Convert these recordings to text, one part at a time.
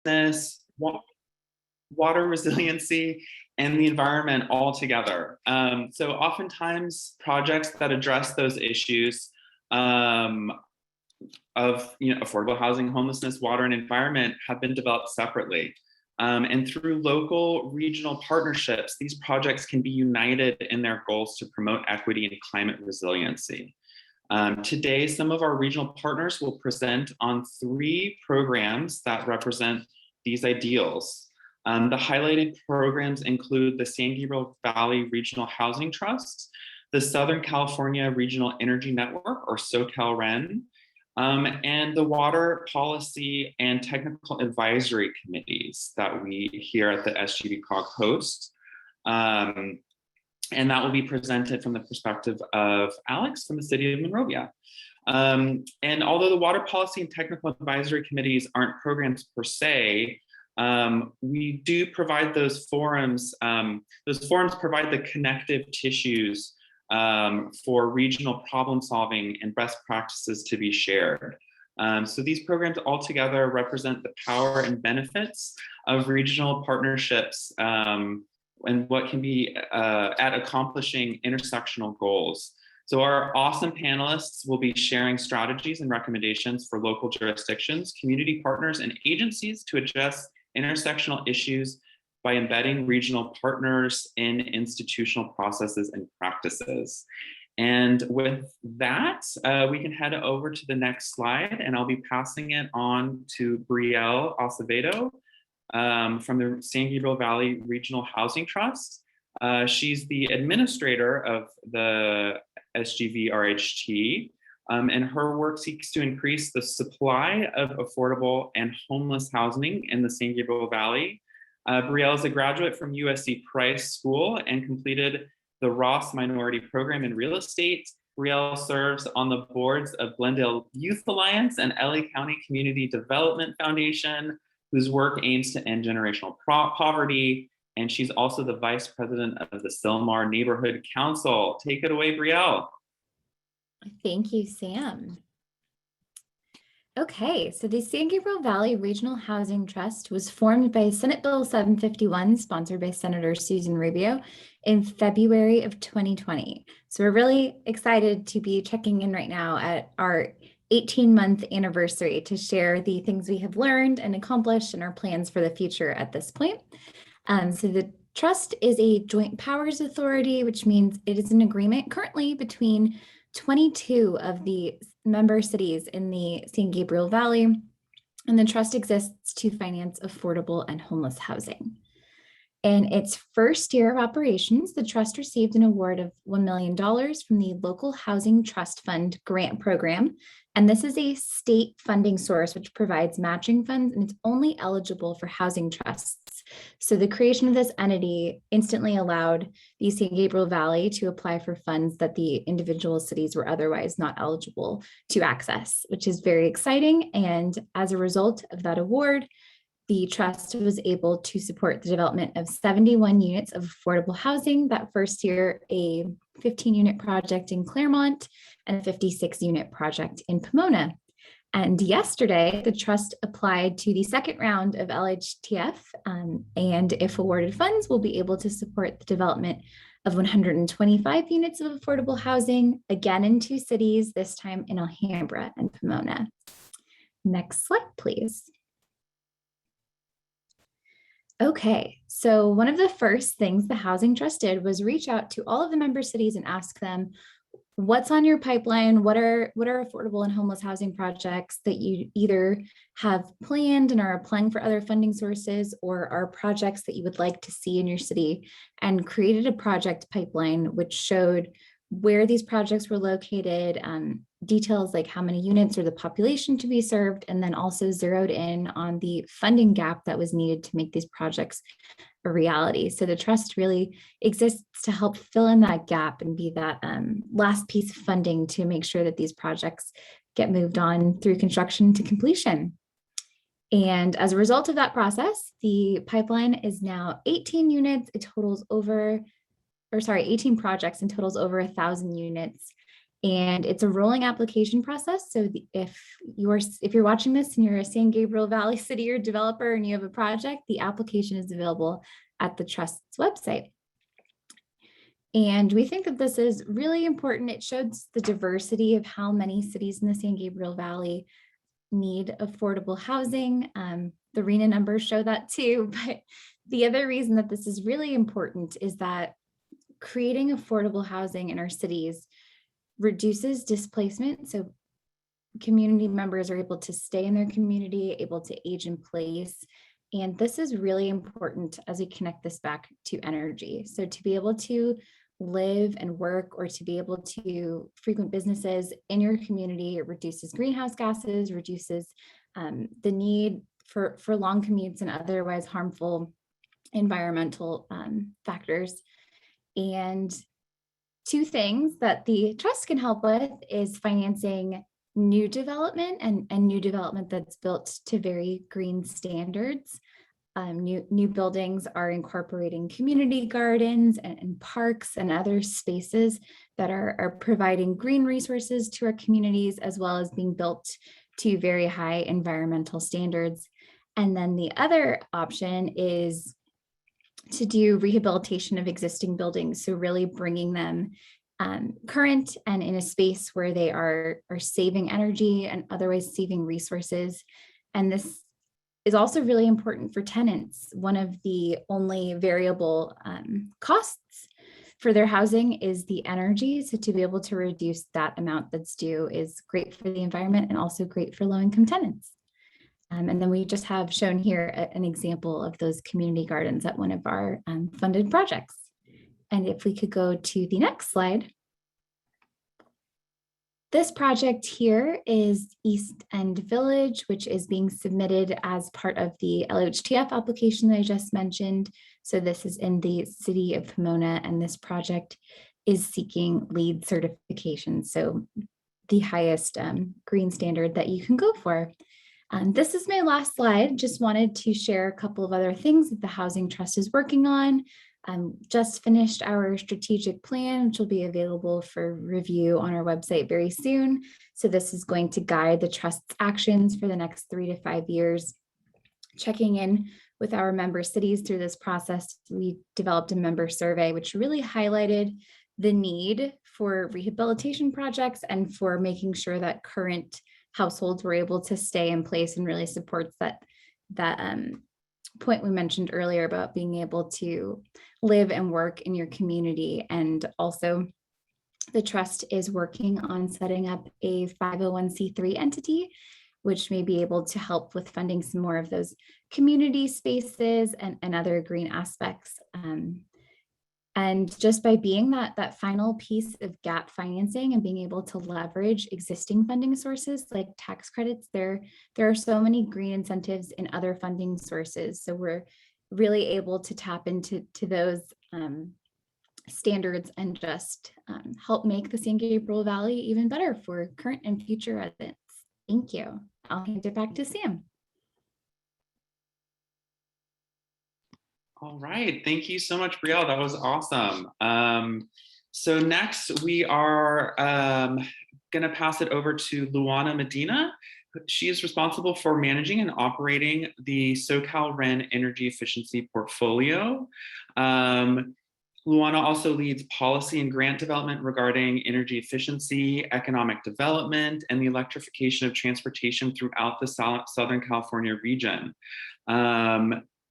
homelessness, water resiliency, and the environment all together. So oftentimes projects that address those issues of affordable housing, homelessness, water, and environment have been developed separately. And through local regional partnerships, these projects can be united in their goals to promote equity and climate resiliency. Today, some of our regional partners will present on 3 programs that represent these ideals. The highlighted programs include the San Gabriel Valley Regional Housing Trust, the Southern California Regional Energy Network, or SoCalREN, and the Water Policy and Technical Advisory Committees that we here at the SGVCOG host. And that will be presented from the perspective of Alex from the city of Monrovia. And although the Water Policy and Technical Advisory Committees aren't programs per se, we do provide those forums. Those forums provide the connective tissues for regional problem solving and best practices to be shared. So these programs altogether represent the power and benefits of regional partnerships and what can be at accomplishing intersectional goals. So our awesome panelists will be sharing strategies and recommendations for local jurisdictions, community partners, and agencies to address intersectional issues by embedding regional partners in institutional processes and practices. And with that, we can head over to the next slide, and I'll be passing it on to Gabriel Acevedo from the San Gabriel Valley Regional Housing Trust. She's the administrator of the SGVRHT, and her work seeks to increase the supply of affordable and homeless housing in the San Gabriel Valley. Gabriel is a graduate from USC Price School and completed the Ross Minority Program in Real Estate. Gabriel serves on the boards of Glendale Youth Alliance and LA County Community Development Foundation, whose work aims to end generational poverty. And she's also the vice president of the Sylmar Neighborhood Council. Take it away, Gabriel. Thank you, Sam. Okay, so the San Gabriel Valley Regional Housing Trust was formed by Senate Bill 751, sponsored by Senator Susan Rubio, in February of 2020. So we're really excited to be checking in right now at our 18-month anniversary to share the things we have learned and accomplished and our plans for the future at this point. So the trust is a joint powers authority, which means it is an agreement currently between 22 of the member cities in the San Gabriel Valley, and the trust exists to finance affordable and homeless housing. In its first year of operations, the trust received an award of $1 million from the Local Housing Trust Fund grant program. And this is a state funding source which provides matching funds, and it's only eligible for housing trusts. So the creation of this entity instantly allowed the San Gabriel Valley to apply for funds that the individual cities were otherwise not eligible to access, which is very exciting. And as a result of that award, the trust was able to support the development of 71 units of affordable housing. That first year, a 15-unit project in Claremont and a 56-unit project in Pomona. And yesterday, the trust applied to the second round of LHTF, and if awarded funds, will be able to support the development of 125 units of affordable housing, again in 2 cities, this time in Alhambra and Pomona. Next slide, please. Okay, so one of the first things the Housing Trust did was reach out to all of the member cities and ask them, what's on your pipeline? What are affordable and homeless housing projects that you either have planned and are applying for other funding sources, or are projects that you would like to see in your city? And created a project pipeline which showed where these projects were located, details like how many units or the population to be served, and then also zeroed in on the funding gap that was needed to make these projects a reality. So the trust really exists to help fill in that gap and be that last piece of funding to make sure that these projects get moved on through construction to completion. And as a result of that process, the pipeline is now 18 units. It totals over, 18 projects and totals over 1,000 units. And it's a rolling application process. So if you're watching this and you're a San Gabriel Valley city or developer and you have a project, the application is available at the Trust's website. And we think that this is really important. It shows the diversity of how many cities in the San Gabriel Valley need affordable housing. The RENA numbers show that too. But the other reason that this is really important is that creating affordable housing in our cities reduces displacement. So community members are able to stay in their community, able to age in place. And this is really important as we connect this back to energy. So to be able to live and work, or to be able to frequent businesses in your community, it reduces greenhouse gases, reduces the need for long commutes and otherwise harmful environmental factors. And two things that the Trust can help with is financing new development and new development that's built to very green standards. New buildings are incorporating community gardens and parks and other spaces that are providing green resources to our communities, as well as being built to very high environmental standards. And then the other option is to do rehabilitation of existing buildings. So really bringing them current and in a space where they are saving energy and otherwise saving resources. And this is also really important for tenants. One of the only variable costs for their housing is the energy. So to be able to reduce that amount that's due is great for the environment and also great for low-income tenants. And then we just have shown here an example of those community gardens at one of our funded projects. And if we could go to the next slide. This project here is East End Village, which is being submitted as part of the LHTF application that I just mentioned. So this is in the city of Pomona, and this project is seeking LEED certification. So the highest green standard that you can go for. This is my last slide. Just wanted to share a couple of other things that the Housing Trust is working on. Just finished our strategic plan, which will be available for review on our website very soon. So this is going to guide the Trust's actions for the next 3 to 5 years. Checking in with our member cities through this process, we developed a member survey, which really highlighted the need for rehabilitation projects and for making sure that current households were able to stay in place, and really supports that point we mentioned earlier about being able to live and work in your community. And also the Trust is working on setting up a 501c3 entity, which may be able to help with funding some more of those community spaces and other green aspects. And just by being that final piece of gap financing and being able to leverage existing funding sources like tax credits, there are so many green incentives in other funding sources. So we're really able to tap into those standards and just help make the San Gabriel Valley even better for current and future residents. Thank you. I'll hand it back to Sam. All right, thank you so much, Brielle. That was awesome. So next we are gonna pass it over to Luana Medina. She is responsible for managing and operating the SoCalREN energy efficiency portfolio. Luana also leads policy and grant development regarding energy efficiency, economic development, and the electrification of transportation throughout the Southern California region.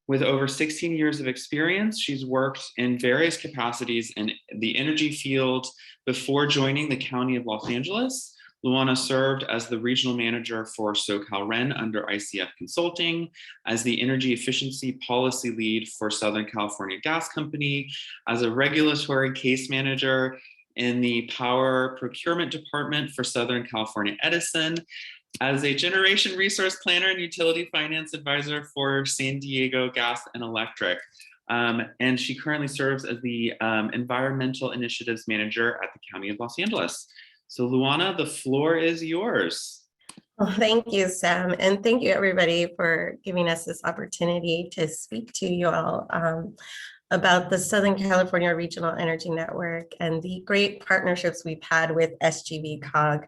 With over 16 years of experience, she's worked in various capacities in the energy field before joining the County of Los Angeles. Luana served as the regional manager for SoCalREN under ICF Consulting, as the energy efficiency policy lead for Southern California Gas Company, as a regulatory case manager in the power procurement department for Southern California Edison, as a generation resource planner and utility finance advisor for San Diego Gas and Electric. And she currently serves as the environmental initiatives manager at the County of Los Angeles. So Luana, the floor is yours. Well, thank you, Sam. And thank you everybody for giving us this opportunity to speak to you all. about the Southern California Regional Energy Network and the great partnerships we've had with SGVCOG.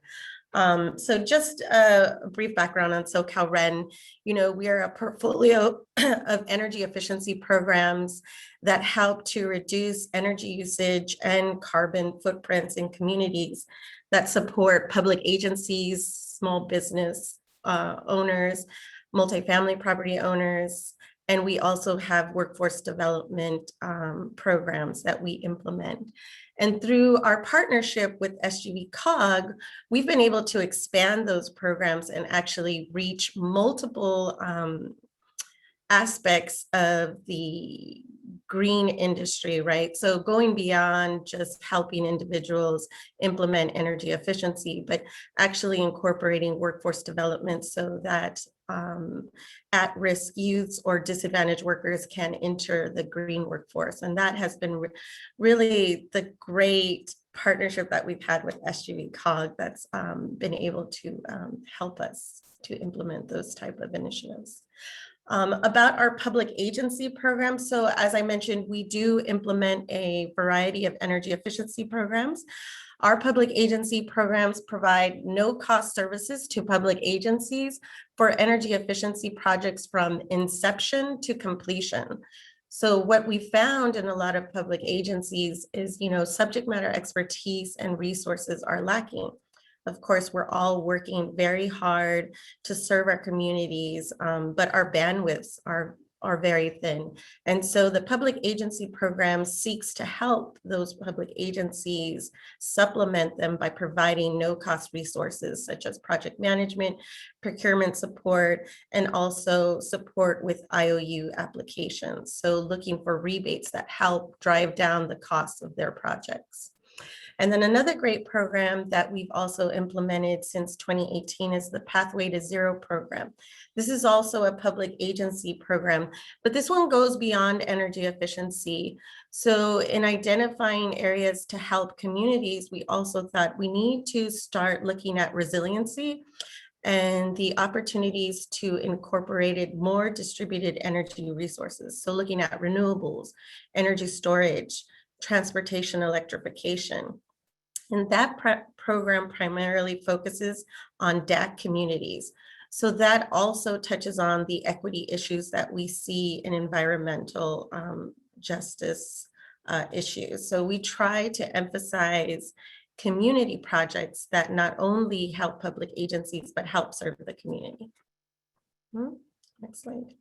So just a brief background on SoCalREN. We are a portfolio of energy efficiency programs that help to reduce energy usage and carbon footprints in communities that support public agencies, small business owners, multifamily property owners, and we also have workforce development programs that we implement. And through our partnership with SGVCOG, we've been able to expand those programs and actually reach multiple aspects of the green industry, right? So going beyond just helping individuals implement energy efficiency, but actually incorporating workforce development so that at-risk youths or disadvantaged workers can enter the green workforce. And that has been really the great partnership that we've had with SGVCOG that's been able to help us to implement those type of initiatives. About our public agency program. So as I mentioned, we do implement a variety of energy efficiency programs. Our public agency programs provide no-cost services to public agencies for energy efficiency projects from inception to completion. So what we found in a lot of public agencies is, subject matter expertise and resources are lacking. Of course, we're all working very hard to serve our communities, but our bandwidths are very thin. And so the public agency program seeks to help those public agencies supplement them by providing no-cost resources such as project management, procurement support, and also support with IOU applications. So looking for rebates that help drive down the cost of their projects. And then another great program that we've also implemented since 2018 is the Pathway to Zero program. This is also a public agency program, but this one goes beyond energy efficiency. So in identifying areas to help communities, we also thought we need to start looking at resiliency and the opportunities to incorporate more distributed energy resources. So looking at renewables, energy storage, transportation electrification. And that program primarily focuses on DAC communities. So that also touches on the equity issues that we see in environmental justice issues. So we try to emphasize community projects that not only help public agencies, but help serve the community. Next slide.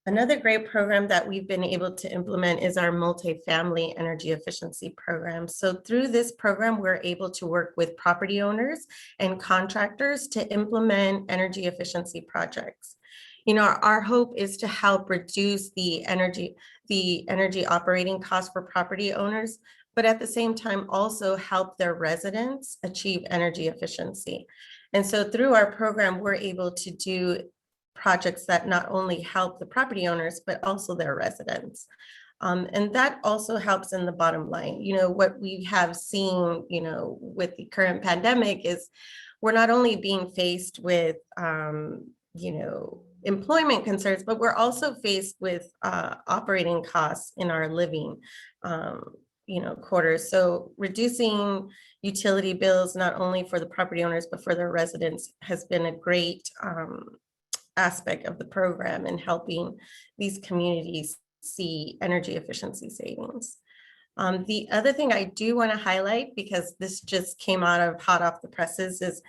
Another great program that we've been able to implement is our multifamily energy efficiency program. So through this program, we're able to work with property owners and contractors to implement energy efficiency projects. Our hope is to help reduce the energy operating costs for property owners, but at the same time also help their residents achieve energy efficiency. And so through our program, we're able to do projects that not only help the property owners, but also their residents. And that also helps in the bottom line. What we have seen, with the current pandemic is we're not only being faced with, employment concerns, but we're also faced with operating costs in our living, quarters. So reducing utility bills, not only for the property owners, but for their residents has been a great aspect of the program in helping these communities see energy efficiency savings. The other thing I do want to highlight, because this just came hot off the presses, is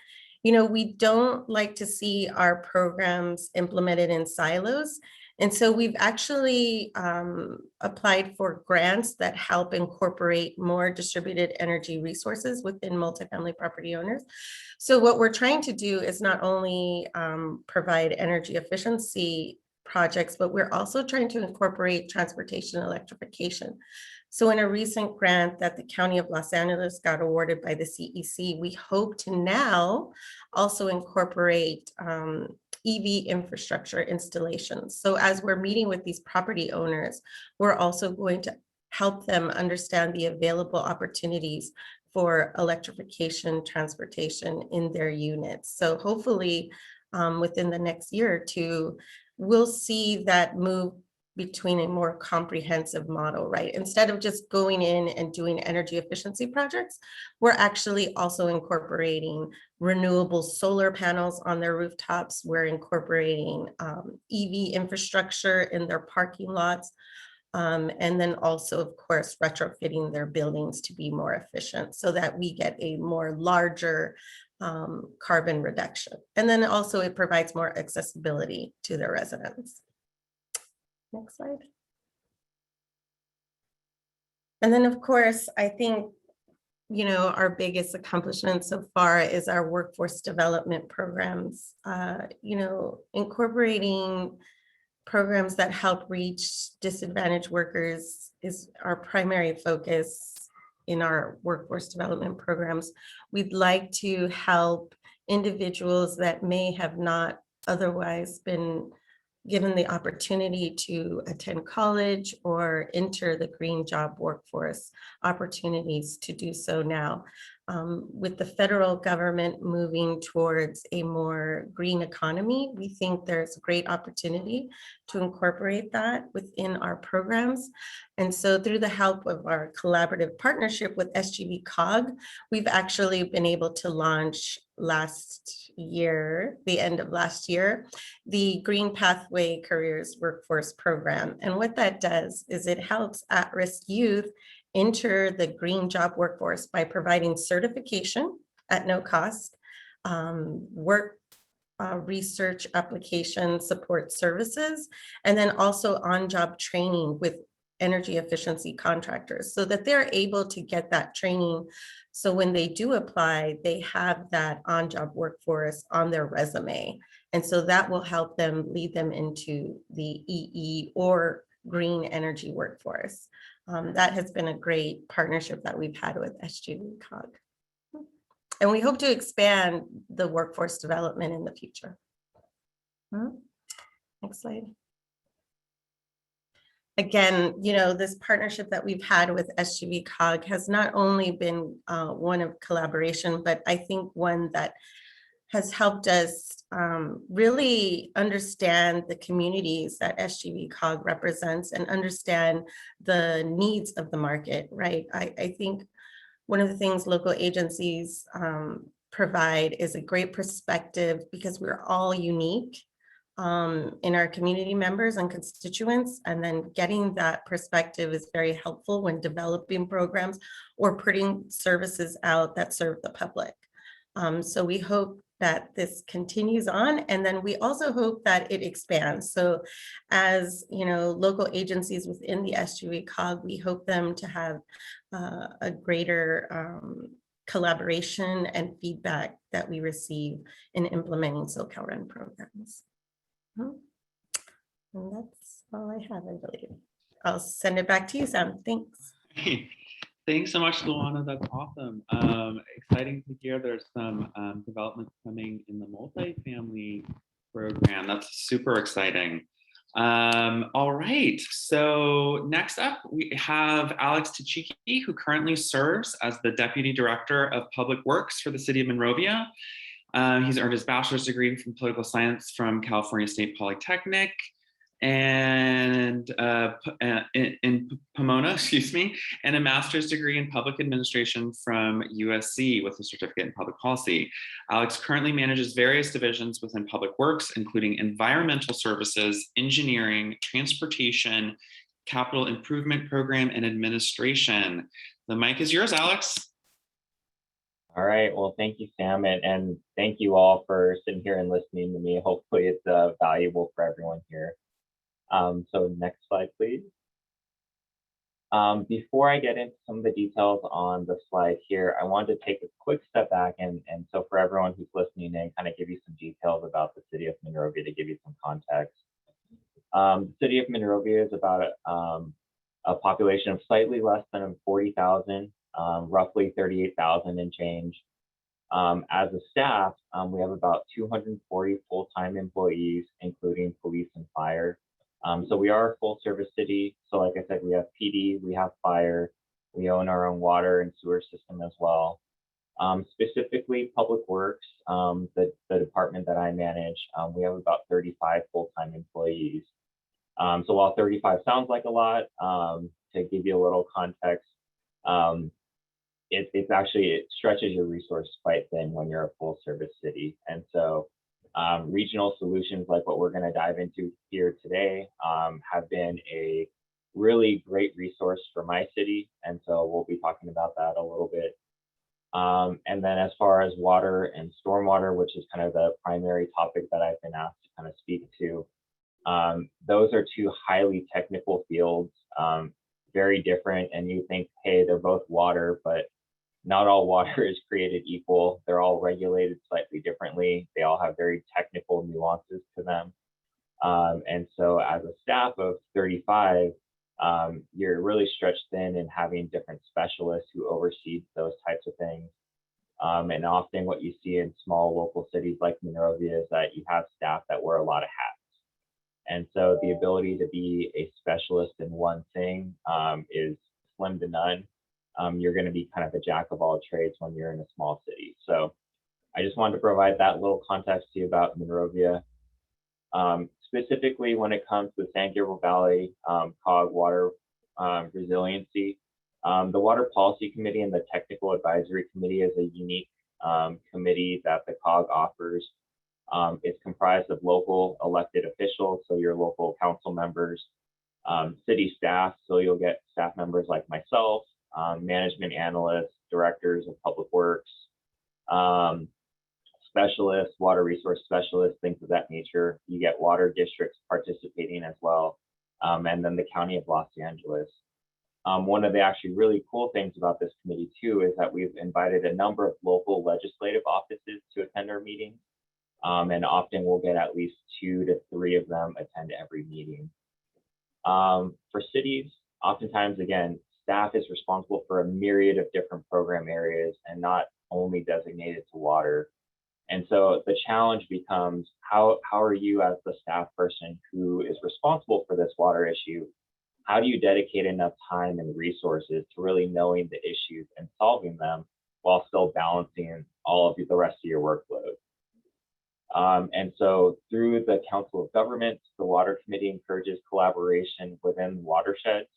we don't like to see our programs implemented in silos. And so we've actually applied for grants that help incorporate more distributed energy resources within multifamily property owners. So what we're trying to do is not only provide energy efficiency projects, but we're also trying to incorporate transportation electrification. So in a recent grant that the County of Los Angeles got awarded by the CEC, we hope to now also incorporate EV infrastructure installations. So as we're meeting with these property owners, we're also going to help them understand the available opportunities for electrification transportation in their units. So hopefully within the next year or two, we'll see that move between a more comprehensive model, right? Instead of just going in and doing energy efficiency projects, we're actually also incorporating renewable solar panels on their rooftops. We're incorporating EV infrastructure in their parking lots. And then also, of course, retrofitting their buildings to be more efficient so that we get a more larger carbon reduction. And then also it provides more accessibility to their residents. Next slide. And then, of course, I think, you know, our biggest accomplishment so far is our workforce development programs. You know, incorporating programs that help reach disadvantaged workers is our primary focus in our workforce development programs. We'd like to help individuals that may have not otherwise been given the opportunity to attend college or enter the green job workforce, opportunities to do so now. With the federal government moving towards a more green economy, we think there's a great opportunity to incorporate that within our programs. And so through the help of our collaborative partnership with SGVCOG, we've actually been able to launch last year, the end of last year, the Green Pathway Careers Workforce Program. And what that does is it helps at-risk youth enter the green job workforce by providing certification at no cost, research application support services, and then also on-job training with energy efficiency contractors so that they're able to get that training. So when they do apply, they have that on-job workforce on their resume. And so that will help them lead them into the EE or green energy workforce. That has been a great partnership that we've had with SGVCOG. And we hope to expand the workforce development in the future. Next slide. Again, you know, this partnership that we've had with SGVCOG has not only been one of collaboration, but I think one that has helped us really understand the communities that SGVCOG represents and understand the needs of the market, right? I think one of the things local agencies provide is a great perspective because we're all unique in our community members and constituents, and then getting that perspective is very helpful when developing programs or putting services out that serve the public. So we hope that this continues on, and then we also hope that it expands. So as you know, local agencies within the SGVCOG, we hope them to have a greater collaboration and feedback that we receive in implementing SoCalREN programs. And that's all I have, I believe. I'll send it back to you, Sam. Thanks. Thanks so much, Luana. That's awesome. Exciting to hear there's some developments coming in the multifamily program. That's super exciting. All right, so next up we have Alex Tachiki, who currently serves as the Deputy Director of Public Works for the City of Monrovia. He's earned his bachelor's degree from political science from California State Polytechnic and in Pomona, excuse me, and a master's degree in public administration from USC with a certificate in public policy. Alex currently manages various divisions within public works, including environmental services, engineering, transportation, capital improvement program, and administration. The mic is yours, Alex. All right, well, thank you, Sam, and thank you all for sitting here and listening to me. Hopefully it's valuable for everyone here. So next slide, please. Before I get into some of the details on the slide here, I wanted to take a quick step back and so for everyone who's listening in, kind of give you some details about the City of Monrovia to give you some context. The City of Monrovia is about a population of slightly less than 40,000, roughly 38,000 and change. As a staff, we have about 240 full-time employees, including police and fire. So we are a full service city. So like I said, we have PD, we have fire, we own our own water and sewer system as well. Specifically Public Works, the department that I manage, we have about 35 full-time employees. So while 35 sounds like a lot, to give you a little context, it stretches your resource quite thin when you're a full service city. And so regional solutions like what we're going to dive into here today have been a really great resource for my city. And so we'll be talking about that a little bit. And then as far as water and stormwater, which is kind of the primary topic that I've been asked to kind of speak to, those are two highly technical fields, very different. And you think, hey, they're both water, but not all water is created equal. They're all regulated slightly differently. They all have very technical nuances to them. And so as a staff of 35, you're really stretched thin in having different specialists who oversee those types of things. And often what you see in small local cities like Monrovia is that you have staff that wear a lot of hats. And so the ability to be a specialist in one thing is slim to none. You're going to be kind of a jack of all trades when you're in a small city. So I just wanted to provide that little context to you about Monrovia. Specifically when it comes to the San Gabriel Valley COG water resiliency, the Water Policy Committee and the Technical Advisory Committee is a unique committee that the COG offers. It's comprised of local elected officials, so your local council members, city staff, so you'll get staff members like myself, management analysts, directors of public works, specialists, water resource specialists, things of that nature. You get water districts participating as well, and then the County of Los Angeles. One of the actually really cool things about this committee too is that we've invited a number of local legislative offices to attend our meetings, and often we'll get at least 2 to 3 of them attend every meeting. For cities, oftentimes, again, staff is responsible for a myriad of different program areas and not only designated to water. And so the challenge becomes, how are you as the staff person who is responsible for this water issue, how do you dedicate enough time and resources to really knowing the issues and solving them while still balancing all of the rest of your workload? And so through the Council of Governments, the Water Committee encourages collaboration within watersheds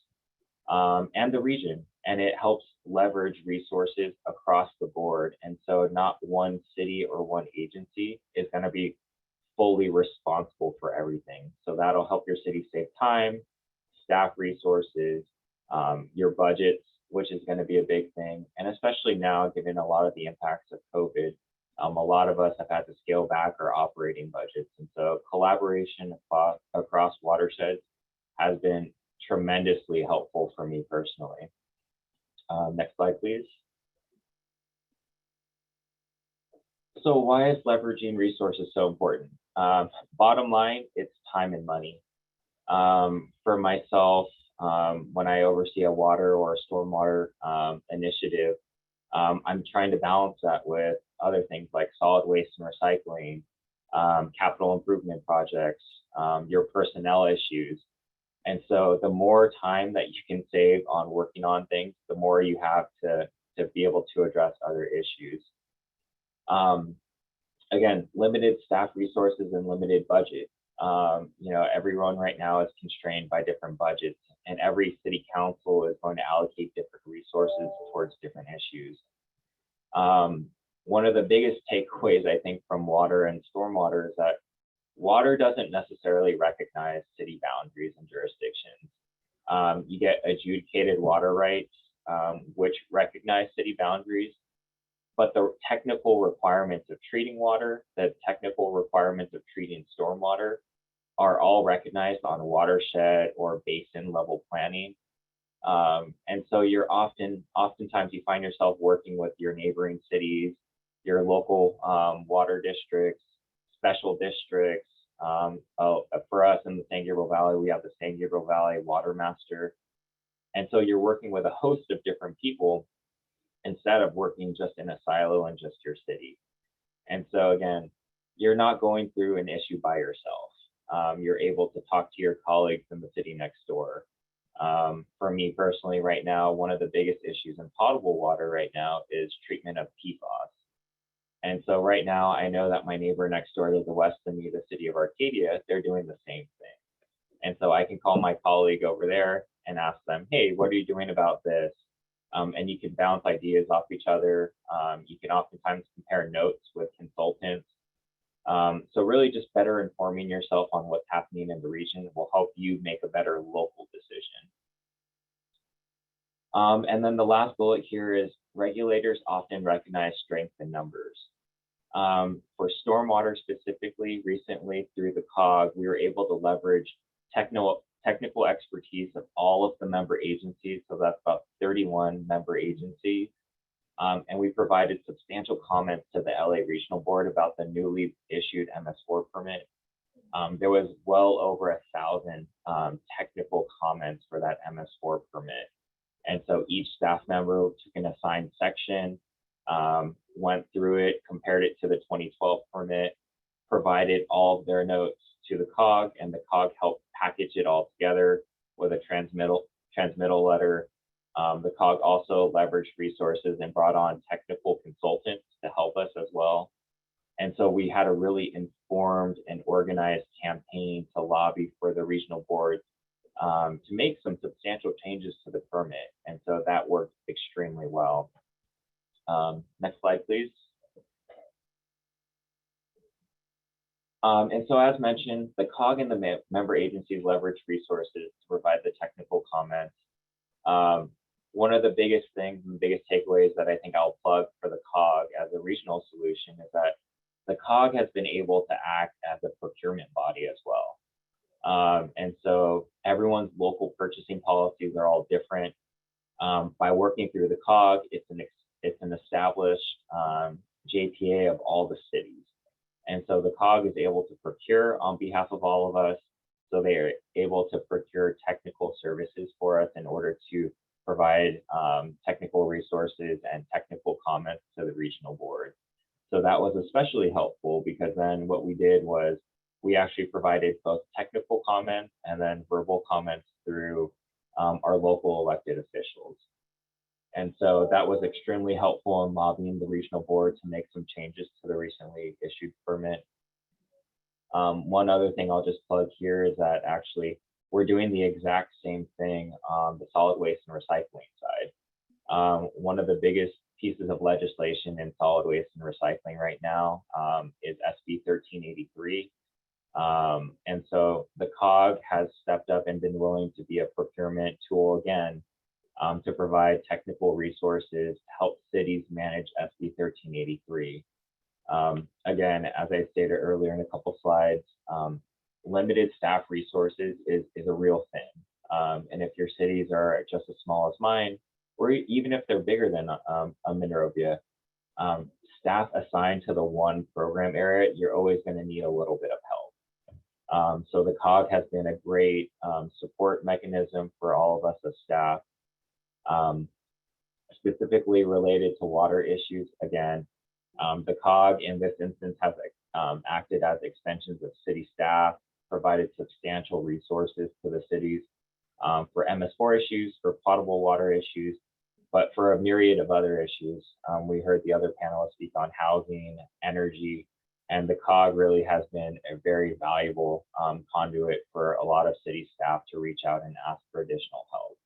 and the region, and it helps leverage resources across the board. And so not one city or one agency is going to be fully responsible for everything. So that'll help your city save time, staff resources, your budgets, which is going to be a big thing. And especially now, given a lot of the impacts of COVID, a lot of us have had to scale back our operating budgets. And so collaboration across watersheds has been tremendously helpful for me personally. Next slide, please. So why is leveraging resources so important? Bottom line, it's time and money. For myself, when I oversee a water or a stormwater initiative, I'm trying to balance that with other things like solid waste and recycling, capital improvement projects, your personnel issues. And so the more time that you can save on working on things, the more you have to be able to address other issues. Again, limited staff resources and limited budget. Everyone right now is constrained by different budgets, and every city council is going to allocate different resources towards different issues. One of the biggest takeaways, I think, from water and stormwater is that water doesn't necessarily recognize city boundaries and jurisdictions. You get adjudicated water rights, which recognize city boundaries, but the technical requirements of treating water, the technical requirements of treating stormwater are all recognized on watershed or basin level planning. And so you're oftentimes you find yourself working with your neighboring cities, your local water districts, special districts. For us in the San Gabriel Valley, we have the San Gabriel Valley Water Master. And so you're working with a host of different people instead of working just in a silo in just your city. And so again, you're not going through an issue by yourself. You're able to talk to your colleagues in the city next door. For me personally right now, one of the biggest issues in potable water right now is treatment of PFAS. And so right now, I know that my neighbor next door to the west of me, the city of Arcadia, they're doing the same thing. And so I can call my colleague over there and ask them, hey, what are you doing about this? And you can bounce ideas off each other. You can oftentimes compare notes with consultants. So really just better informing yourself on what's happening in the region will help you make a better local decision. And then the last bullet here is regulators often recognize strength in numbers. For stormwater specifically, recently through the COG, we were able to leverage technical expertise of all of the member agencies. So that's about 31 member agencies. And we provided substantial comments to the LA Regional Board about the newly issued MS4 permit. There was well over 1,000 technical comments for that MS4 permit. And so each staff member took an assigned section, went through it, compared it to the 2012 permit, provided all of their notes to the COG, and the COG helped package it all together with a transmittal letter. The COG also leveraged resources and brought on technical consultants to help us as well. And so we had a really informed and organized campaign to lobby for the regional board to make some substantial changes to the permit. And so that worked extremely well. Next slide, please. And so as mentioned, the COG and the member agencies leverage resources to provide the technical comments. One of the biggest things and biggest takeaways that I think I'll plug for the COG as a regional solution is that the COG has been able to act as a procurement body as well. And so everyone's local purchasing policies are all different. By working through the COG, it's an established JPA of all the cities. And so the COG is able to procure on behalf of all of us. So they are able to procure technical services for us in order to provide technical resources and technical comments to the regional board. So that was especially helpful because then what we did was we actually provided both technical comments and then verbal comments through our local elected officials. And so that was extremely helpful in lobbying the regional board to make some changes to the recently issued permit. One other thing I'll just plug here is that actually we're doing the exact same thing on the solid waste and recycling side. One of the biggest pieces of legislation in solid waste and recycling right now is SB 1383. And so the COG has stepped up and been willing to be a procurement tool again to provide technical resources to help cities manage SB 1383. Again, as I stated earlier in a couple slides, limited staff resources is a real thing. And if your cities are just as small as mine, or even if they're bigger than Monrovia, staff assigned to the one program area, you're always going to need a little bit of help. So the COG has been a great support mechanism for all of us as staff. Specifically related to water issues, again, the COG in this instance has acted as extensions of city staff, provided substantial resources to the cities for MS4 issues, for potable water issues, but for a myriad of other issues. We heard the other panelists speak on housing, energy, and the COG really has been a very valuable conduit for a lot of city staff to reach out and ask for additional help.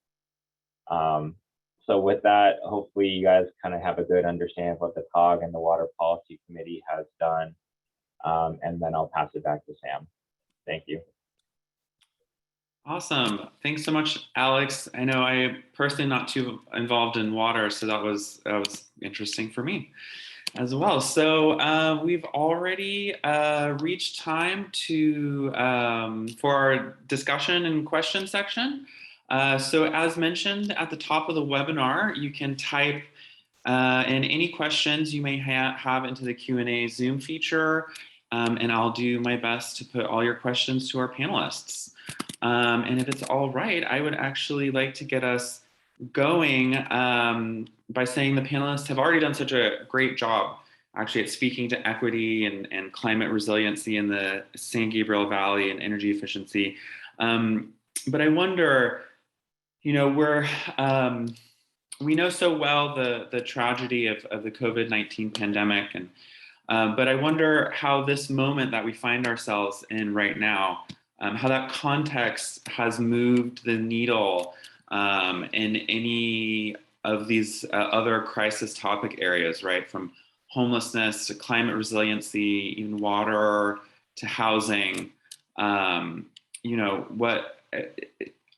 So with that, hopefully you guys kind of have a good understanding of what the COG and the Water Policy Committee has done. And then I'll pass it back to Sam. Thank you. Awesome. Thanks so much, Alex. I know I personally not too involved in water, so that was interesting for me as well. So we've already reached time to for our discussion and question section. So as mentioned at the top of the webinar, you can type in any questions you may have into the Q&A Zoom feature, and I'll do my best to put all your questions to our panelists. And if it's all right, I would actually like to get us going by saying the panelists have already done such a great job actually at speaking to equity and climate resiliency in the San Gabriel Valley and energy efficiency. But I wonder, you know, we know so well the tragedy of the COVID-19 pandemic, and but I wonder how this moment that we find ourselves in right now how that context has moved the needle in any of these other crisis topic areas, right? From homelessness to climate resiliency, even water to housing. You know,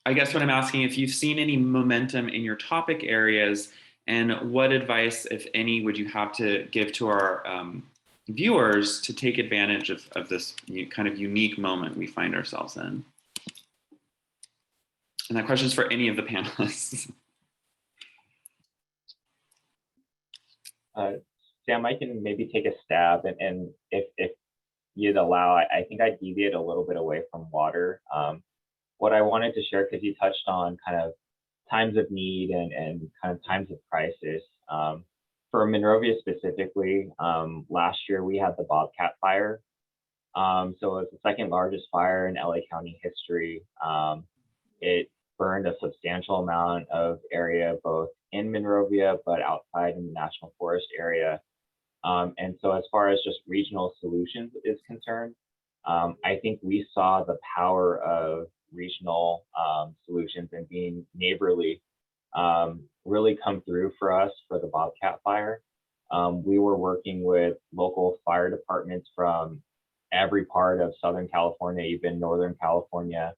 I guess what I'm asking, if you've seen any momentum in your topic areas, and what advice, if any, would you have to give to our viewers to take advantage of this kind of unique moment we find ourselves in? And that question is for any of the panelists. Sam, I can maybe take a stab, and if you'd allow, I think I'd deviate a little bit away from water. What I wanted to share, because you touched on kind of times of need and kind of times of crisis. For Monrovia specifically, last year we had the Bobcat fire. So it was the second largest fire in LA County history. It burned a substantial amount of area, both in Monrovia, but outside in the National Forest area. And so as far as just regional solutions is concerned, I think we saw the power of regional solutions and being neighborly really come through for us for the Bobcat fire. We were working with local fire departments from every part of Southern California, even Northern California.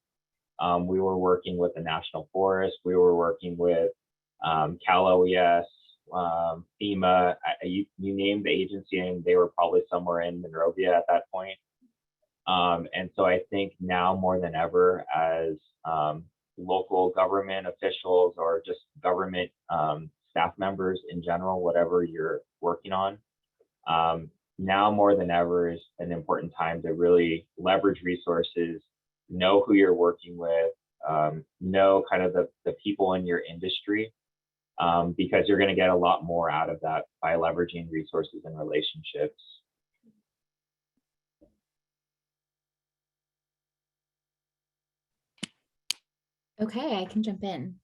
We were working with the National Forest. We were working with Cal OES, FEMA. You named the agency, and they were probably somewhere in Monrovia at that point. And so I think now more than ever, as local government officials or just government staff members in general, whatever you're working on, now more than ever is an important time to really leverage resources, know who you're working with, know kind of the people in your industry, because you're going to get a lot more out of that by leveraging resources and relationships. Okay, I can jump in.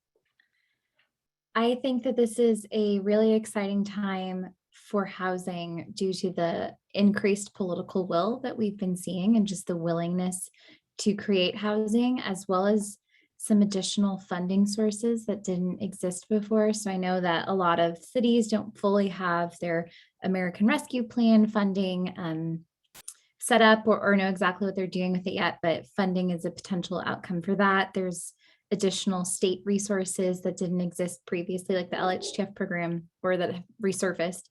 I think that this is a really exciting time for housing due to the increased political will that we've been seeing and just the willingness to create housing, as well as some additional funding sources that didn't exist before. So I know that a lot of cities don't fully have their American Rescue Plan funding set up or know exactly what they're doing with it yet, but funding is a potential outcome for that. There's additional state resources that didn't exist previously, like the LHTF program, or that have resurfaced,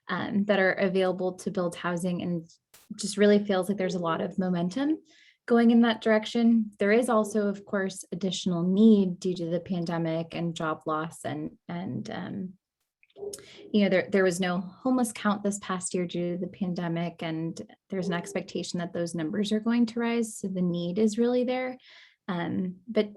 that are available to build housing, and just really feels like there's a lot of momentum going in that direction. There is also, of course, additional need due to the pandemic and job loss, and you know, there was no homeless count this past year due to the pandemic, and there's an expectation that those numbers are going to rise. So the need is really there. But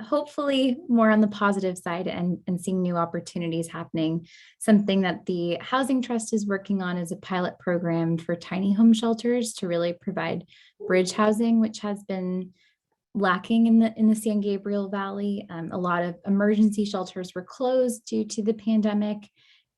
hopefully more on the positive side and seeing new opportunities happening. Something that the Housing Trust is working on is a pilot program for tiny home shelters to really provide bridge housing, which has been lacking in the San Gabriel Valley. A lot of emergency shelters were closed due to the pandemic,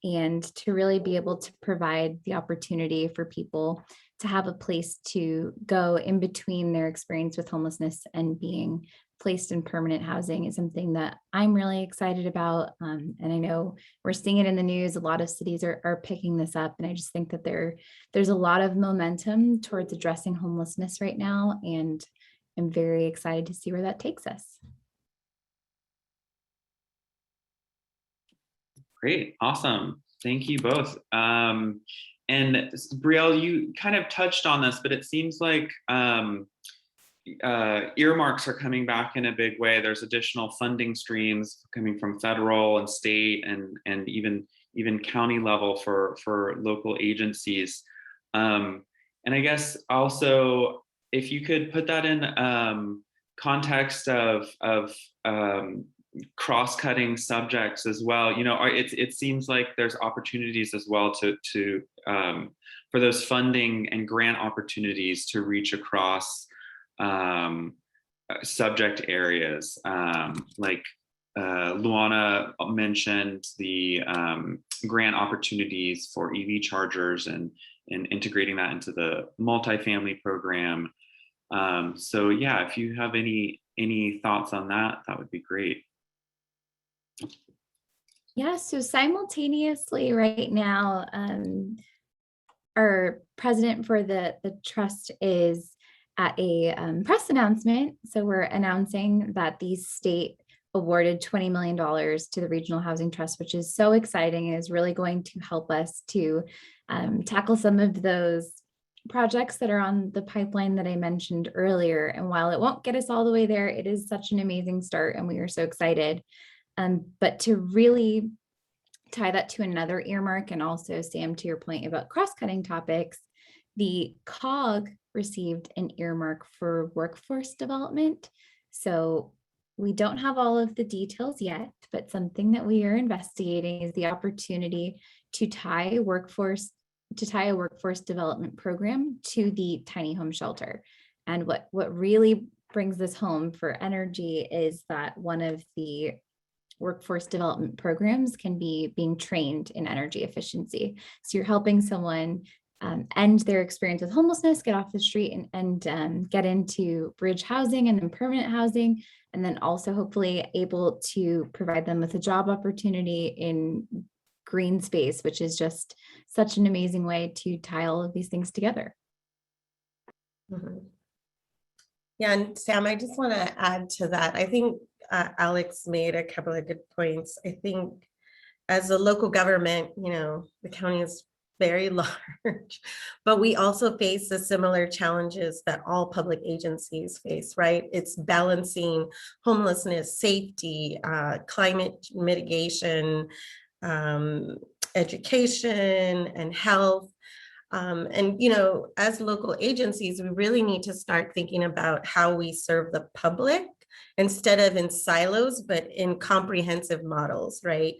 and to really be able to provide the opportunity for people to have a place to go in between their experience with homelessness and being placed in permanent housing is something that I'm really excited about. And I know we're seeing it in the news. A lot of cities are picking this up. And I just think that there's a lot of momentum towards addressing homelessness right now. And I'm very excited to see where that takes us. Great, awesome. Thank you both. And Gabriel, you kind of touched on this, but it seems like earmarks are coming back in a big way. There's additional funding streams coming from federal and state and even county level for local agencies. And I guess also, if you could put that in context of cross-cutting subjects as well, you know, it seems like there's opportunities as well to for those funding and grant opportunities to reach across subject areas. Like Luana mentioned the grant opportunities for EV chargers and integrating that into the multifamily program. So yeah, if you have any thoughts on that, that would be great. Yeah, so simultaneously right now, our president for the trust is at a press announcement. So we're announcing that the state awarded $20 million to the Regional Housing Trust, which is so exciting and is really going to help us to tackle some of those projects that are on the pipeline that I mentioned earlier. And while it won't get us all the way there, it is such an amazing start and we are so excited. But to really tie that to another earmark, and also Sam, to your point about cross-cutting topics, the COG received an earmark for workforce development. So we don't have all of the details yet, but something that we are investigating is the opportunity to tie a workforce development program to the tiny home shelter. And what really brings this home for energy is that one of the workforce development programs can be being trained in energy efficiency. So you're helping someone end their experience with homelessness, get off the street and get into bridge housing and then permanent housing, and then also hopefully able to provide them with a job opportunity in green space, which is just such an amazing way to tie all of these things together. Mm-hmm. Yeah, and Sam, I just want to add to that. I think Alex made a couple of good points. I think as a local government, the county is very large, but we also face the similar challenges that all public agencies face, right? It's balancing homelessness, safety, climate mitigation, education, and health. And as local agencies, we really need to start thinking about how we serve the public instead of in silos, but in comprehensive models, right?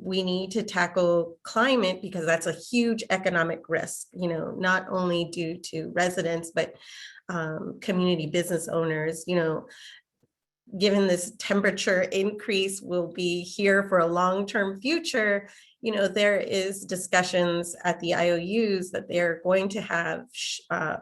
We need to tackle climate because that's a huge economic risk, not only due to residents, but community business owners. Given this temperature increase will be here for a long-term future, there is discussions at the IOUs that they're going to have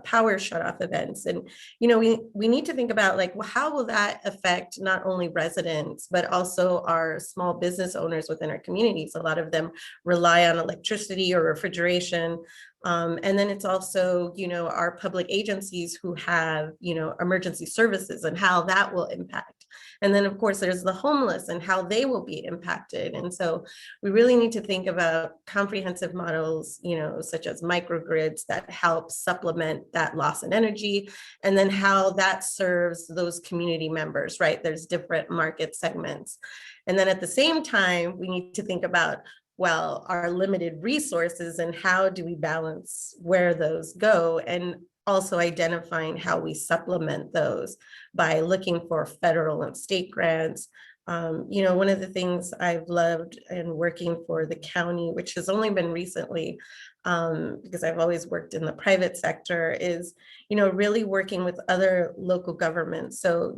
power shutoff events. And, we need to think about how will that affect not only residents, but also our small business owners within our communities. A lot of them rely on electricity or refrigeration. And then it's also, our public agencies who have, emergency services and how that will impact. And then, of course, there's the homeless and how they will be impacted. And so we really need to think about comprehensive models, such as microgrids that help supplement that loss in energy, and then how that serves those community members, right? There's different market segments. And then at the same time, we need to think about, our limited resources and how do we balance where those go, and also identifying how we supplement those by looking for federal and state grants. One of the things I've loved in working for the county, which has only been recently, because I've always worked in the private sector, is, really working with other local governments. So,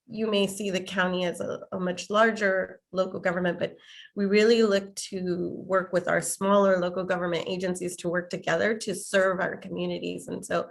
you may see the county as a much larger local government, but we really look to work with our smaller local government agencies to work together to serve our communities. And so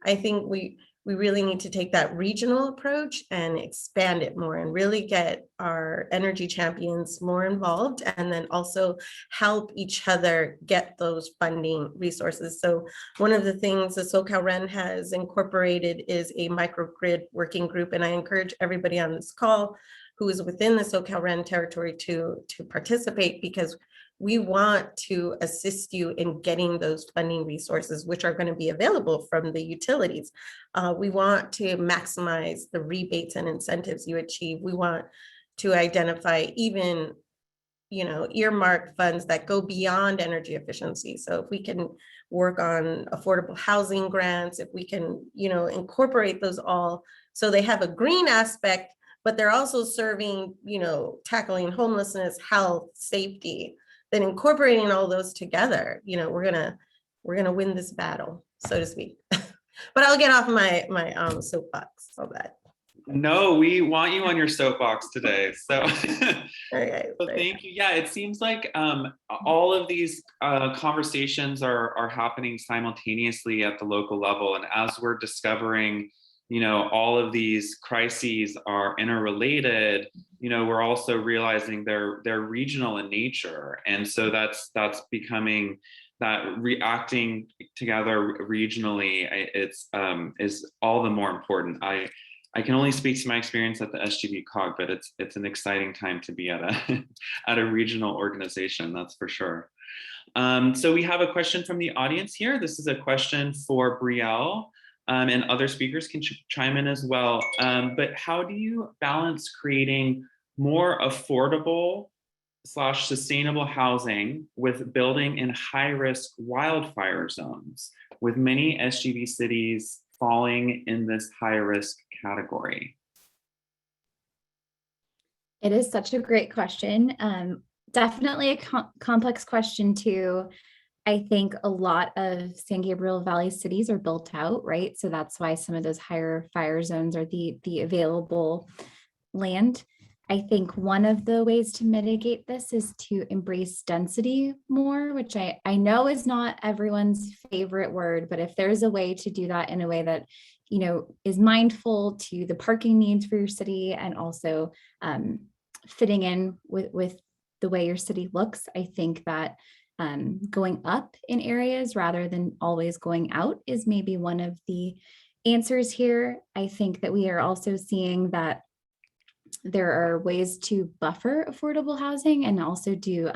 I think we really need to take that regional approach and expand it more and really get our energy champions more involved, and then also help each other get those funding resources. So one of the things the SoCalREN has incorporated is a microgrid working group, and I encourage everybody on this call who is within the SoCalREN territory to participate, because we want to assist you in getting those funding resources, which are going to be available from the utilities. We want to maximize the rebates and incentives you achieve. We want to identify even, earmarked funds that go beyond energy efficiency. So if we can work on affordable housing grants, if we can, incorporate those all so they have a green aspect, but they're also serving, tackling homelessness, health, safety, then incorporating all those together, we're gonna win this battle, so to speak. But I'll get off my soapbox on that. No, we want you on your soapbox today. So, Okay, so thank you. Yeah, it seems like all of these conversations are happening simultaneously at the local level. And as we're discovering, all of these crises are interrelated, we're also realizing they're regional in nature. And so that's becoming that reacting together regionally is all the more important. I can only speak to my experience at the SGVCOG, but it's an exciting time to be at a at a regional organization, that's for sure. So we have a question from the audience here. This is a question for Brielle, and other speakers can chime in as well. But how do you balance creating more affordable / sustainable housing with building in high-risk wildfire zones, with many SGV cities falling in this high-risk category? It is such a great question. Definitely a complex question too. I think a lot of San Gabriel Valley cities are built out, right? So that's why some of those higher fire zones are the available land. I think one of the ways to mitigate this is to embrace density more, which I know is not everyone's favorite word, but if there's a way to do that in a way that, is mindful to the parking needs for your city and also fitting in with the way your city looks, I think that going up in areas rather than always going out is maybe one of the answers here. I think that we are also seeing that there are ways to buffer affordable housing and also do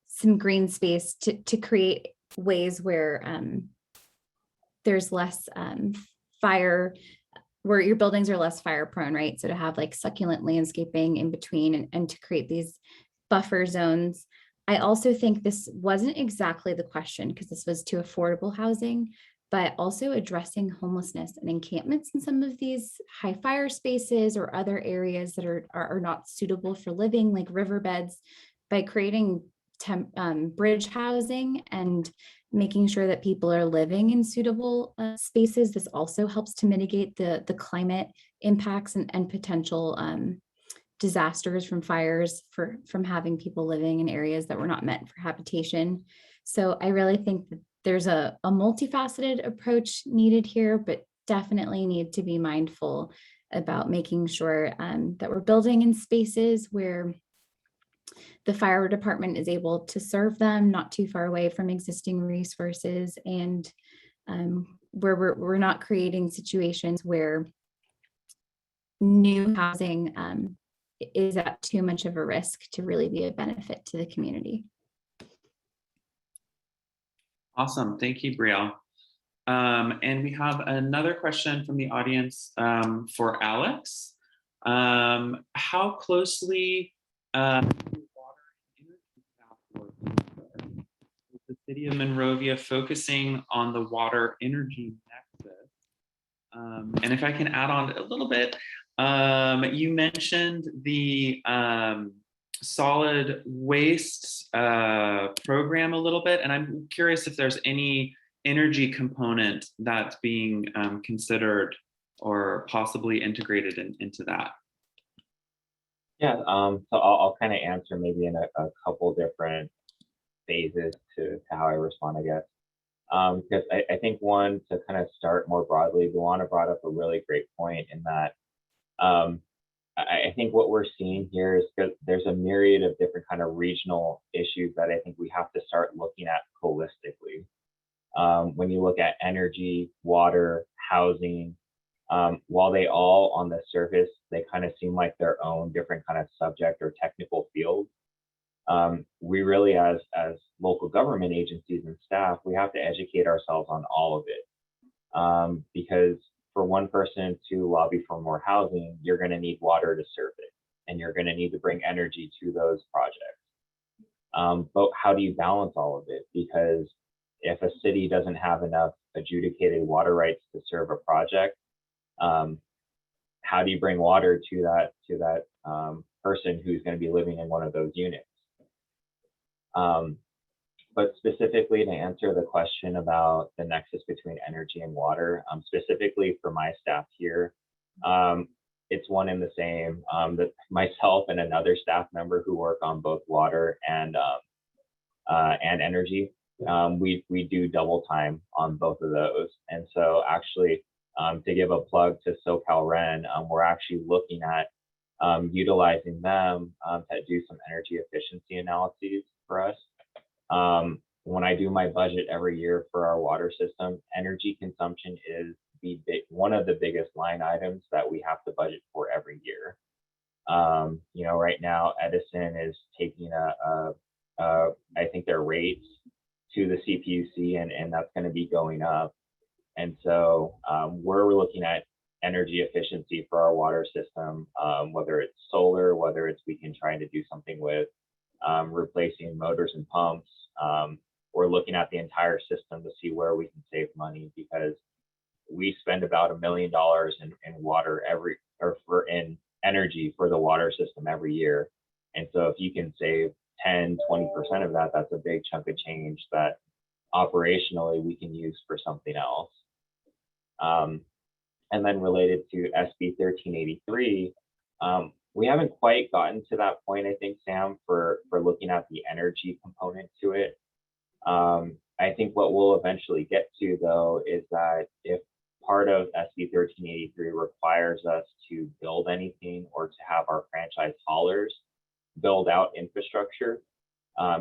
some green space to create ways where there's less fire, where your buildings are less fire prone, right? So to have like succulent landscaping in between and to create these buffer zones. I also think this wasn't exactly the question because this was to affordable housing, but also addressing homelessness and encampments in some of these high fire spaces or other areas that are not suitable for living, like riverbeds, by creating bridge housing and making sure that people are living in suitable spaces. This also helps to mitigate the climate impacts and potential disasters from fires from having people living in areas that were not meant for habitation. So I really think that there's a multifaceted approach needed here, but definitely need to be mindful about making sure that we're building in spaces where the fire department is able to serve them, not too far away from existing resources, and where we're not creating situations where new housing is at too much of a risk to really be a benefit to the community. Awesome, thank you, Brielle. And we have another question from the audience for Alex. How closely is the city of Monrovia focusing on the water energy nexus? And if I can add on a little bit, you mentioned the solid waste program a little bit, and I'm curious if there's any energy component that's being considered or possibly integrated into that. Yeah, so I'll kind of answer maybe in a couple different phases to how I respond, I guess. Because I think one, to kind of start more broadly, Luana brought up a really great point in that I think what we're seeing here is that there's a myriad of different kind of regional issues that I think we have to start looking at holistically. When you look at energy, water, housing, while they all on the surface, they kind of seem like their own different kind of subject or technical field. We really, as local government agencies and staff, we have to educate ourselves on all of it. Because for one person to lobby for more housing, you're going to need water to serve it, and you're going to need to bring energy to those projects. But how do you balance all of it? Because if a city doesn't have enough adjudicated water rights to serve a project, how do you bring water to that person who's going to be living in one of those units? But specifically to answer the question about the nexus between energy and water, specifically for my staff here, it's one and the same. That myself and another staff member who work on both water and energy, we do double time on both of those. And so actually, to give a plug to SoCalREN, we're actually looking at utilizing them to do some energy efficiency analyses for us. When I do my budget every year for our water system, energy consumption is one of the biggest line items that we have to budget for every year. You know, right now Edison is taking I think their rates to the CPUC, and that's going to be going up. And so we're looking at energy efficiency for our water system, whether it's solar, whether it's we can try to do something with replacing motors and pumps. We're looking at the entire system to see where we can save money, because we spend about $1 million in water in energy for the water system every year. And so if you can save 10-20% of that, that's a big chunk of change that operationally we can use for something else. And then related to SB 1383, we haven't quite gotten to that point, I think, Sam, for looking at the energy component to it. I think what we'll eventually get to, though, is that if part of SB 1383 requires us to build anything or to have our franchise haulers build out infrastructure,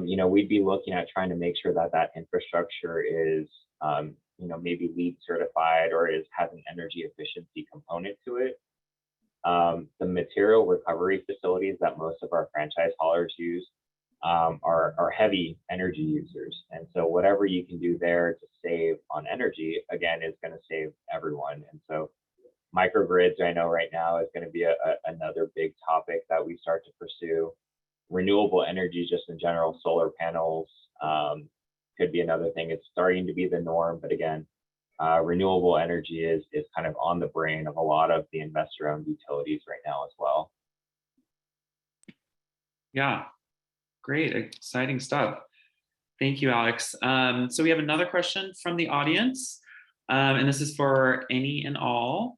you know, we'd be looking at trying to make sure that that infrastructure is, you know, maybe LEED certified or has an energy efficiency component to it. The material recovery facilities that most of our franchise haulers use are heavy energy users. And so whatever you can do there to save on energy, again, is going to save everyone. And so microgrids, I know right now, is going to be another big topic that we start to pursue. Renewable energy, just in general, solar panels could be another thing. It's starting to be the norm, but again, renewable energy is kind of on the brain of a lot of the investor-owned utilities right now as well. Yeah, great, exciting stuff. Thank you, Alex. So we have another question from the audience, and this is for any and all.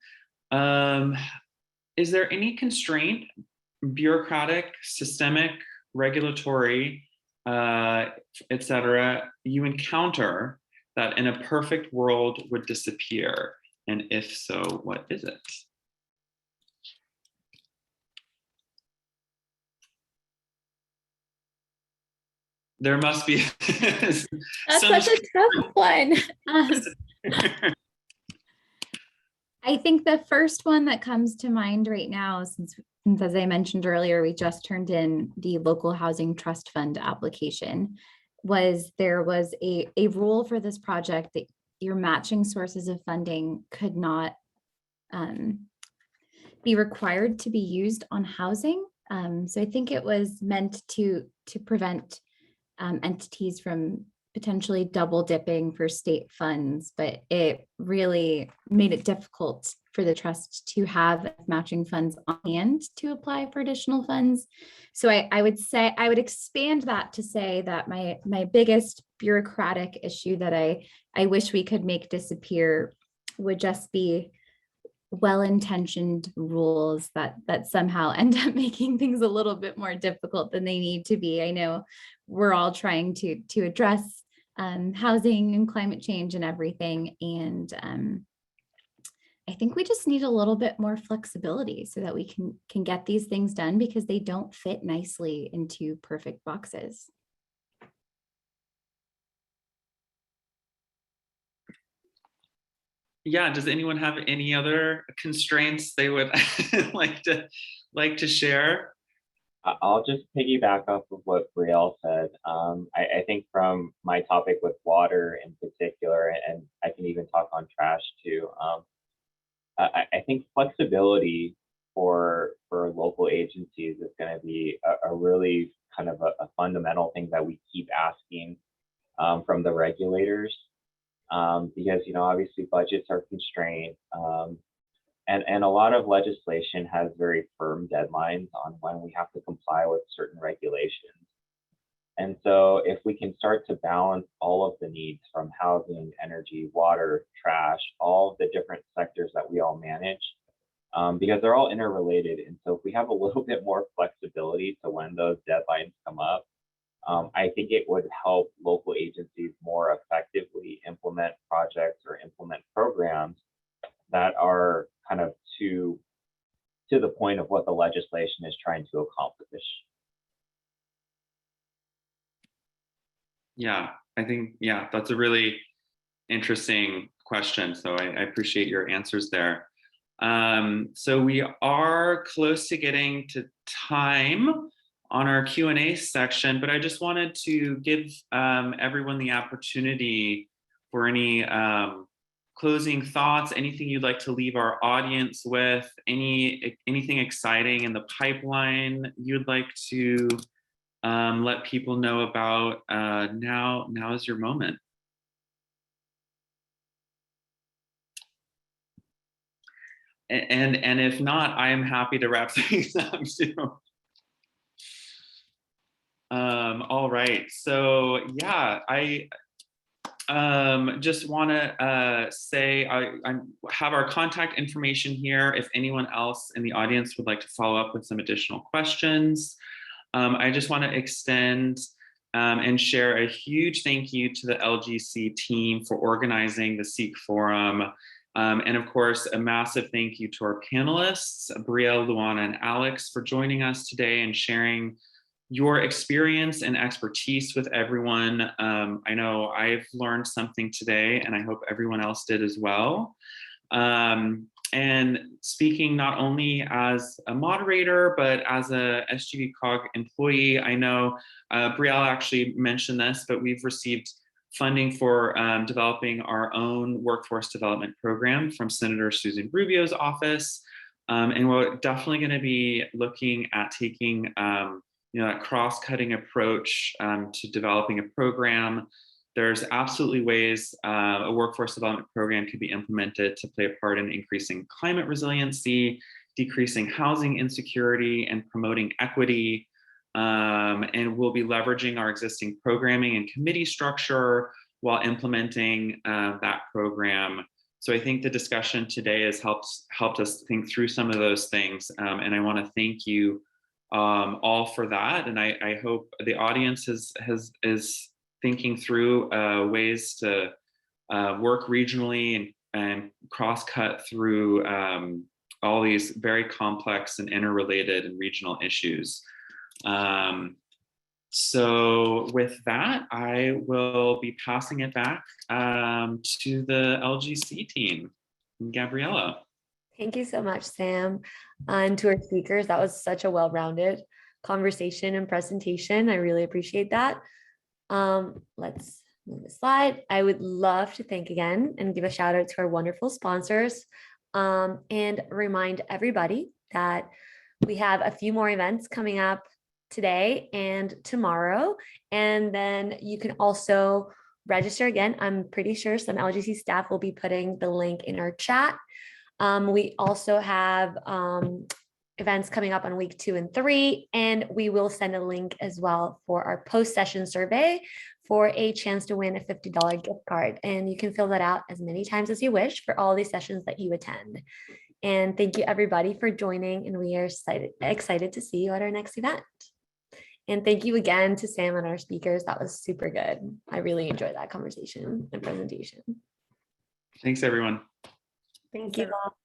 Is there any constraint, bureaucratic, systemic, regulatory, etc., you encounter that in a perfect world would disappear? And if so, what is it? There must be. That's such a tough one. I think the first one that comes to mind right now, since as I mentioned earlier, we just turned in the local housing trust fund application, there was a rule for this project that your matching sources of funding could not be required to be used on housing. So I think it was meant to prevent entities from potentially double dipping for state funds, but it really made it difficult for the trust to have matching funds on hand to apply for additional funds. So I would say, I would expand that to say that my biggest bureaucratic issue that I wish we could make disappear would just be well-intentioned rules that somehow end up making things a little bit more difficult than they need to be. I know we're all trying to address housing and climate change and everything, and I think we just need a little bit more flexibility so that we can get these things done, because they don't fit nicely into perfect boxes. Yeah, does anyone have any other constraints they would like to share? I'll just piggyback off of what Gabriel said. I think from my topic with water in particular, and I can even talk on trash too, I think flexibility for local agencies is going to be a really kind of a fundamental thing that we keep asking from the regulators. Because, you know, obviously budgets are constrained, and a lot of legislation has very firm deadlines on when we have to comply with certain regulations. And so if we can start to balance all of the needs from housing, energy, water, trash, all of the different sectors that we all manage, because they're all interrelated. And so if we have a little bit more flexibility to when those deadlines come up, I think it would help local agencies more effectively implement projects or implement programs that are kind of to the point of what the legislation is trying to accomplish. Yeah, I think, yeah, that's a really interesting question. So I appreciate your answers there. So we are close to getting to time on our Q&A section, but I just wanted to give everyone the opportunity for any closing thoughts, anything you'd like to leave our audience with, anything exciting in the pipeline you'd like to let people know about. Now is your moment. And if not, I am happy to wrap things up too. All right, so yeah, I just want to say I have our contact information here if anyone else in the audience would like to follow up with some additional questions. I just want to extend and share a huge thank you to the LGC team for organizing the SEEK Forum. And of course, a massive thank you to our panelists, Gabriel, Luana, and Alex, for joining us today and sharing your experience and expertise with everyone. I know I've learned something today, and I hope everyone else did as well. And speaking not only as a moderator, but as a SGVCOG employee, I know Gabriel actually mentioned this, but we've received funding for developing our own workforce development program from Senator Susan Rubio's office. And we're definitely going to be looking at taking that cross-cutting approach to developing a program. There's absolutely ways a workforce development program can be implemented to play a part in increasing climate resiliency, decreasing housing insecurity, and promoting equity. And we'll be leveraging our existing programming and committee structure while implementing that program. So I think the discussion today has helped us think through some of those things. And I want to thank you all for that. And I hope the audience is thinking through ways to work regionally and cross-cut through all these very complex and interrelated and regional issues. So with that, I will be passing it back to the LGC team. Gabriella. Thank you so much, Sam. And to our speakers, that was such a well-rounded conversation and presentation. I really appreciate that. Let's move the slide. I would love to thank again and give a shout out to our wonderful sponsors and remind everybody that we have a few more events coming up today and tomorrow. And then you can also register again. I'm pretty sure some LGC staff will be putting the link in our chat. We also have events coming up on week 2 and 3, and we will send a link as well for our post-session survey for a chance to win a $50 gift card. And you can fill that out as many times as you wish for all these sessions that you attend. And thank you everybody for joining, and we are excited to see you at our next event. And thank you again to Sam and our speakers. That was super good. I really enjoyed that conversation and presentation. Thanks, everyone. Thank you all.